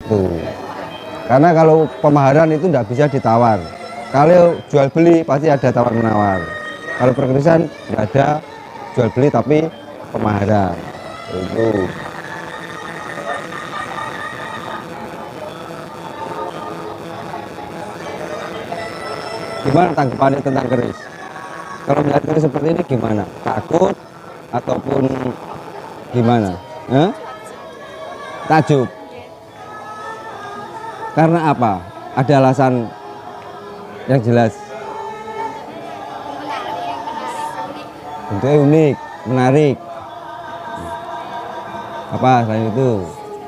Tuh. Karena kalau pemaharan itu tidak bisa ditawar. Kalau jual beli pasti ada tawar menawar. Kalau perkerisan tidak ada jual beli tapi pemaharan. Itu. Gimana tanggapannya tentang keris? Kalau melihat keris seperti ini gimana? Takut ataupun gimana? Takjub. Karena apa? Ada alasan yang jelas. Bentuknya unik, menarik. Apa selain itu?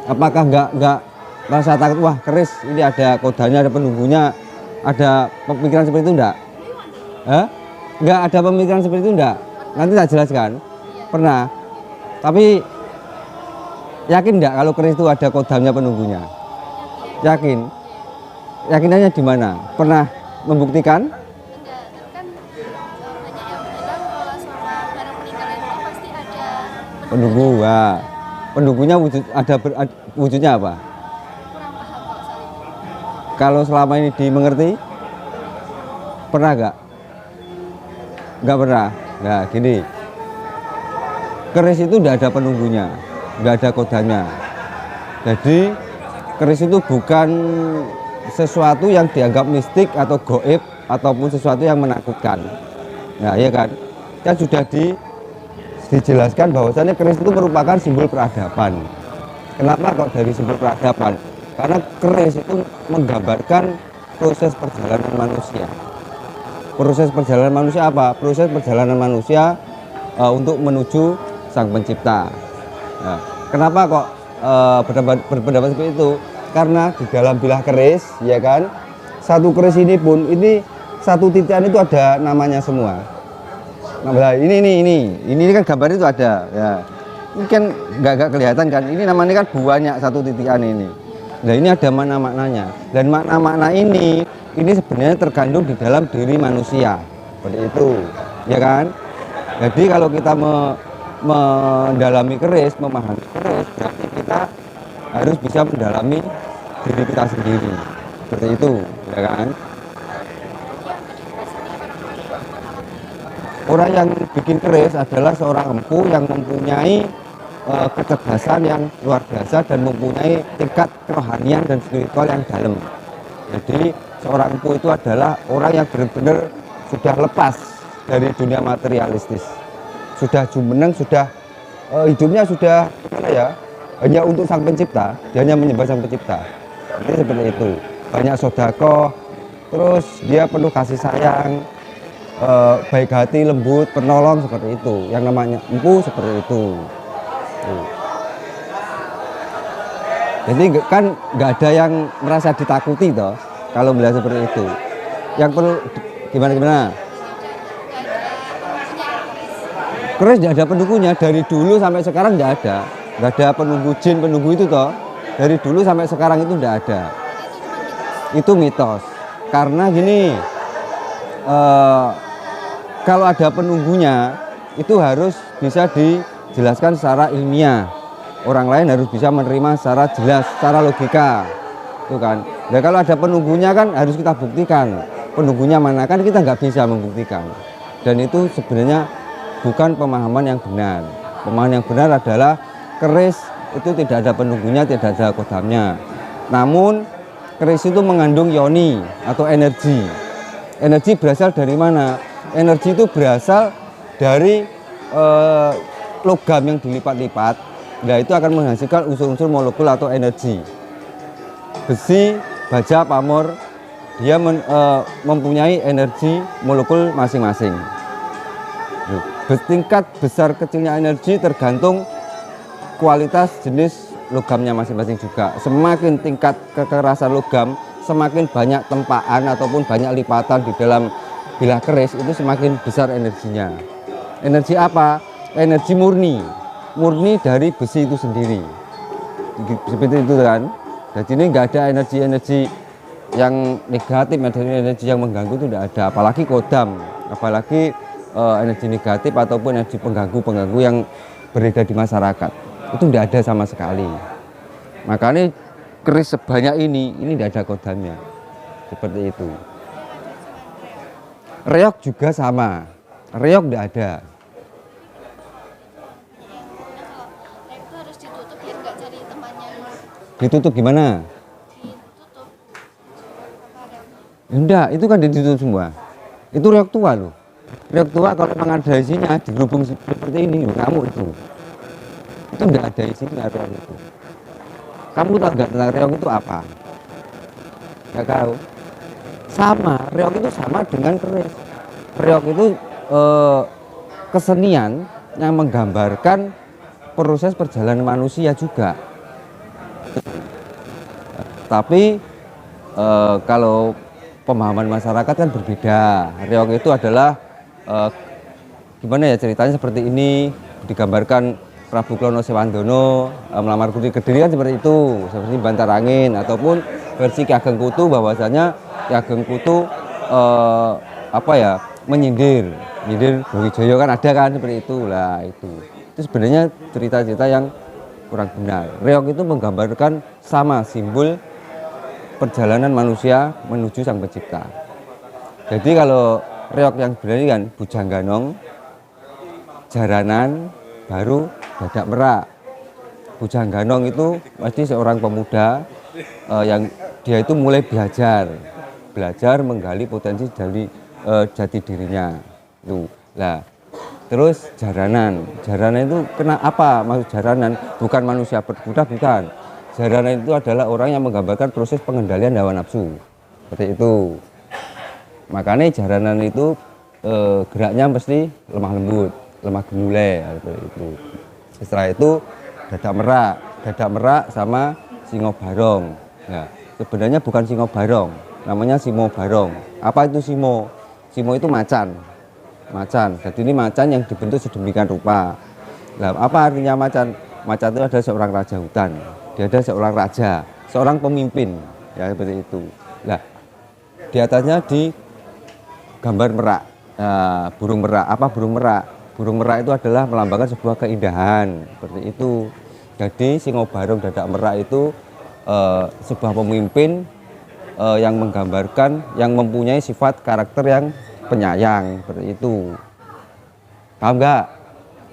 Apakah nggak merasa takut? Wah, keris ini ada kodanya, ada penunggunya, ada pemikiran seperti itu enggak? Nggak ada pemikiran seperti itu enggak? Nanti tak jelaskan. Pernah. Tapi yakin enggak kalau keris itu ada kodamnya penunggunya? Yakin? Yakinannya di mana? Pernah membuktikan? Enggak, kan banyak yang bilang kalau selama barang peninggalan itu pasti ada Penunggu. Wah. Penunggunya wujudnya apa? kurang paham kok soal itu. Kalau selama ini dimengerti? Pernah nggak? Nggak pernah. Nah, gini. Keris itu tidak ada penunggunya, nggak ada kodanya. Jadi keris itu bukan sesuatu yang dianggap mistik atau goib ataupun sesuatu yang menakutkan. Nah, iya kan? Kan sudah dijelaskan bahwasannya keris itu merupakan simbol peradaban. Kenapa kok dari simbol peradaban? Karena keris itu menggambarkan proses perjalanan manusia. Proses perjalanan manusia apa? Proses perjalanan manusia untuk menuju Sang Pencipta. Nah, kenapa kok berpendapat seperti itu? Karena di dalam bilah keris, ya kan, satu keris ini pun ini satu titian itu ada namanya semua. Nah, ini kan gambar itu ada. Ya, ini kan nggak kelihatan kan? Ini namanya kan banyak satu titian ini. Nah, ini ada makna-maknanya. Dan makna-makna ini sebenarnya terkandung di dalam diri manusia. Seperti itu, ya kan? Jadi kalau kita mendalami keris, memahami keris, berarti kita harus bisa mendalami diri kita sendiri. Seperti itu, ya kan? Orang yang bikin keris adalah seorang empu yang mempunyai kecerdasan yang luar biasa dan mempunyai tingkat kerohanian dan spiritual yang dalam. Jadi seorang empu itu adalah orang yang benar-benar sudah lepas dari dunia materialistis, sudah jumeneng, sudah hidupnya sudah hanya untuk Sang Pencipta, dia hanya menyembah Sang Pencipta. Jadi seperti itu, banyak sodako, terus dia penuh kasih sayang, baik hati, lembut, penolong, seperti itu. Yang namanya empu seperti itu. Jadi kan nggak ada yang merasa ditakuti toh kalau melihat seperti itu. Yang perlu gimana? Keris nggak ada penunggunya, dari dulu sampai sekarang nggak ada penunggu jin, penunggu itu toh. Dari dulu sampai sekarang itu nggak ada. Itu mitos. Karena gini, kalau ada penunggunya itu harus bisa dijelaskan secara ilmiah. Orang lain harus bisa menerima secara jelas, secara logika, itu kan. Nah, kalau ada penunggunya kan harus kita buktikan. Penunggunya mana, kan kita nggak bisa membuktikan. Dan itu sebenarnya bukan pemahaman yang benar. Pemahaman yang benar adalah keris itu tidak ada penunggunya, tidak ada kodamnya. Namun keris itu mengandung yoni atau energi. Energi berasal dari mana? Energi itu berasal dari logam yang dilipat-lipat. Nah, itu akan menghasilkan unsur-unsur molekul atau energi. Besi, baja, pamor, dia mempunyai energi molekul masing-masing. Tingkat besar kecilnya energi tergantung kualitas jenis logamnya masing-masing juga. Semakin tingkat kekerasan logam, semakin banyak tempaan ataupun banyak lipatan di dalam bilah keris, itu semakin besar energinya. Energi apa? Energi murni dari besi itu sendiri. Seperti itu kan. Jadi ini nggak ada energi-energi yang negatif, energi yang mengganggu itu tidak ada. Apalagi kodam, apalagi energi negatif ataupun energi pengganggu yang beredar di masyarakat. Itu tidak ada sama sekali. Makanya keris sebanyak ini tidak ada kodamnya. Seperti itu. Reog juga sama. Reog tidak ada. Kalau itu harus ditutup biar nggak cari temannya. Ditutup gimana? Ditutup. Apa ada? Enggak, itu kan ditutup semua. Itu reog tua loh. Reog tua kalau memang ada isinya digerubung seperti ini, ngamuk itu. Itu enggak ada isinya reog itu. Kamu tahu nggak tentang reog itu apa? Nggak tahu. Sama, reog itu sama dengan keris. Reog itu kesenian yang menggambarkan proses perjalanan manusia juga. Tapi kalau pemahaman masyarakat kan berbeda. Reog itu adalah gimana ya ceritanya seperti ini, digambarkan Prabu Klono Sewandono melamar Putri Kediri kan seperti itu, seperti Bantar Angin, ataupun versi Ki Ageng Kutu bahwasanya Ki Ageng Kutu menyindir Brawijaya kan ada kan seperti itu lah itu sebenarnya cerita-cerita yang kurang benar. Reog itu menggambarkan sama simbol perjalanan manusia menuju Sang Pencipta. Jadi kalau reog yang benar ini kan Bujangganong, Jaranan, baru Dadak Merak. Bujangganong itu pasti seorang pemuda yang dia itu mulai belajar menggali potensi dari jati dirinya. Itu. Lah, terus Jaranan itu kena apa maksud Jaranan? Bukan manusia berkuda, bukan. Jaranan itu adalah orang yang menggambarkan proses pengendalian hawa nafsu. Seperti itu. Makanya Jaranan itu geraknya mesti lemah lembut, lemah gemulai seperti itu. Setelah itu Dadak Merak sama Singo Barong. Nah, sebenarnya bukan Singo Barong, namanya Simo Barong. Apa itu Simo? Simo itu macan. Jadi ini macan yang dibentuk sedemikian rupa. Nah, apa artinya macan? Macan itu adalah seorang raja hutan. Dia adalah seorang raja, seorang pemimpin, ya seperti itu. Nah, di atasnya di gambar merak, burung merak. Apa burung merak? Burung merak itu adalah melambangkan sebuah keindahan, seperti itu. Jadi Singo Barong Dadak Merak itu sebuah pemimpin yang menggambarkan, yang mempunyai sifat karakter yang penyayang, seperti itu. Paham nggak?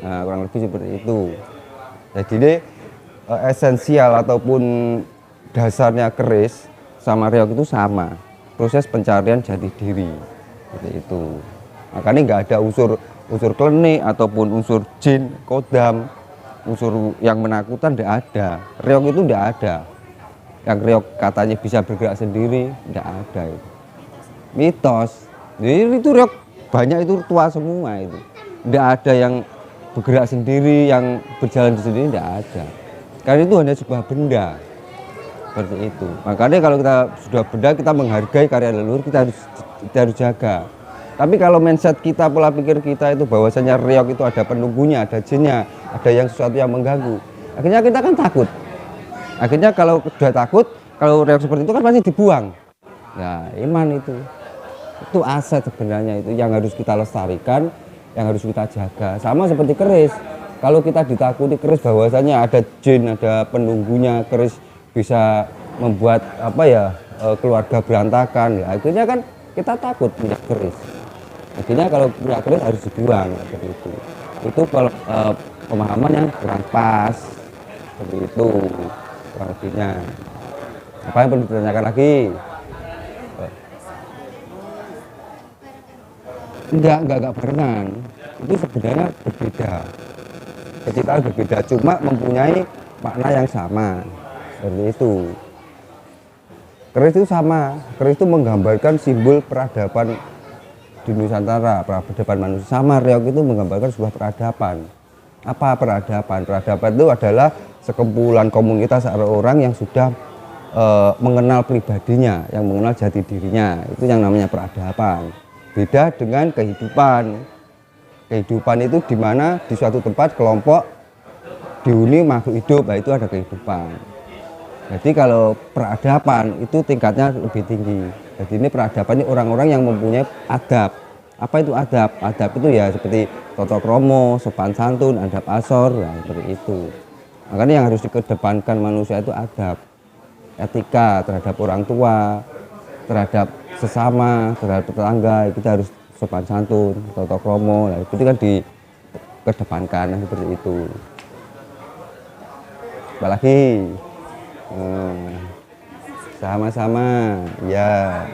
Nah, kurang lebih seperti itu. Jadi esensial ataupun dasarnya keris sama reog itu sama, proses pencarian jati diri, seperti itu. Makanya nggak ada unsur klenik ataupun unsur jin, kodam, unsur yang menakutkan tidak ada. Reog itu tidak ada. Yang reog katanya bisa bergerak sendiri, tidak ada itu. Mitos. Jadi itu reog banyak itu tua semua itu. Tidak ada yang bergerak sendiri, yang berjalan sendiri, tidak ada. Karena itu hanya sebuah benda. Seperti itu. Makanya kalau kita sudah benda, kita menghargai karya leluhur, kita harus jaga. Tapi kalau mindset kita, pola pikir kita itu bahwasanya reog itu ada penunggunya, ada jinnya, ada yang sesuatu yang mengganggu. Akhirnya kita kan takut. Akhirnya kalau sudah takut, kalau reog seperti itu kan pasti dibuang. Nah, iman itu aset sebenarnya itu yang harus kita lestarikan, yang harus kita jaga. Sama seperti keris. Kalau kita ditakuti keris bahwasanya ada jin, ada penunggunya, keris bisa membuat keluarga berantakan. Nah, akhirnya kan kita takut punya keris. Akhirnya kalau punya keris harus dibuang seperti itu. Itu kalau pemahaman yang kurang pas seperti itu kurang lebihnya. Apa yang perlu ditanyakan lagi? Enggak barengan. Itu sebenarnya berbeda. Kecintaan berbeda, cuma mempunyai makna yang sama. Seperti itu. Keris itu sama. Keris itu menggambarkan simbol peradaban di Nusantara, peradaban manusia. Sama reog itu menggambarkan sebuah peradaban. Apa peradaban? Peradaban itu adalah sekumpulan komunitas orang yang sudah mengenal pribadinya, yang mengenal jati dirinya. Itu yang namanya peradaban. Beda dengan kehidupan. Kehidupan itu di mana di suatu tempat kelompok dihuni makhluk hidup, nah itu ada kehidupan. Jadi kalau peradaban itu tingkatnya lebih tinggi. Jadi ini peradaban ini orang-orang yang mempunyai adab. Apa itu adab? Adab itu ya seperti tata krama, sopan santun, adab asor, nah seperti itu. Makanya yang harus dikedepankan manusia itu adab. etika terhadap orang tua, terhadap sesama, terhadap tetangga, kita harus sopan santun, tata krama. Nah, itu kan dikedepankan seperti itu. Apalagi sama-sama ya.